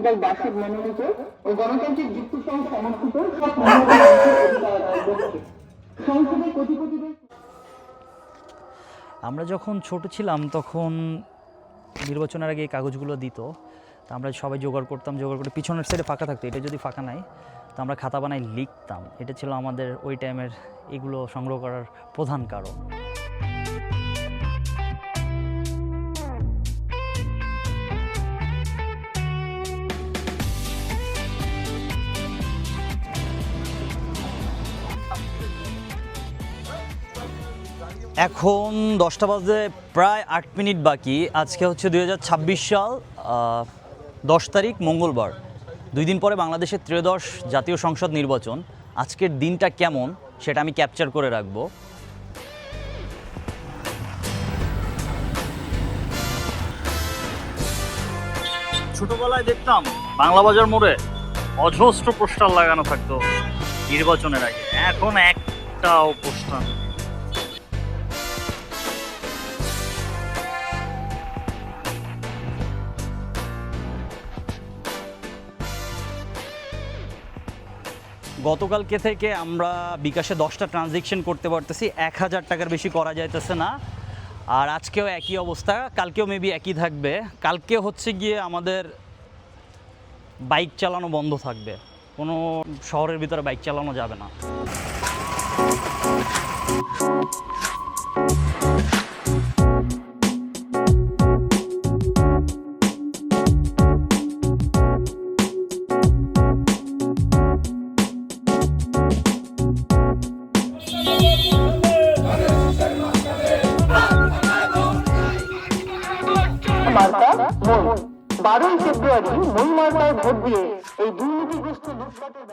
Principal বাসির মনোনীত ও গণতান্ত্রিক যুক্তি সহ সমর্থিত সংসদে কোটি কোটি। আমরা যখন ছোট ছিলাম তখন নির্বাচনের আগে এই কাগজগুলো দিত, তা আমরা সবাই জোগাড় করতাম, জোগাড় করে পিছনের সাইডে ফাঁকা থাকতো, এটা যদি ফাঁকা নাই তো আমরা খাতা বানাই লিখতাম। এটা ছিল আমাদের ওই টাইমের এগুলো সংগ্রহ করার প্রধান কারণ। এখন 10টা বাজে প্রায় 8 মিনিট বাকি। আজকে হচ্ছে 2026 সাল 10 তারিখ মঙ্গলবার। 2 দিন পরে বাংলাদেশের ত্রয়োদশ জাতীয় সংসদ নির্বাচন। আজকের দিনটা কেমন সেটা আমি ক্যাপচার করে রাখবো। ছোটবেলায় দেখতাম বাংলা বাজার মোড়ে অজস্র পোস্টার লাগানো থাকতো নির্বাচনের আগে, এখন একটাও পোস্টার নেই। গতকালকে থেকে আমরা বিকাশে 10টা ট্রানজ্যাকশন করতে পারতেছি, 1000 টাকার বেশি করা যাইতেছে না। আর আজকেও একই অবস্থা, কালকেও মেবি একই থাকবে। কালকে হচ্ছে গিয়ে আমাদের বাইক চালানো বন্ধ থাকবে, কোনো শহরের ভিতরে বাইক চালানো যাবে না। মার্কা মই। 12ই ফেব্রুয়ারি মই মার্কায় ভোট দিয়ে এই দুর্নীতিগ্রস্ত লুটপাটের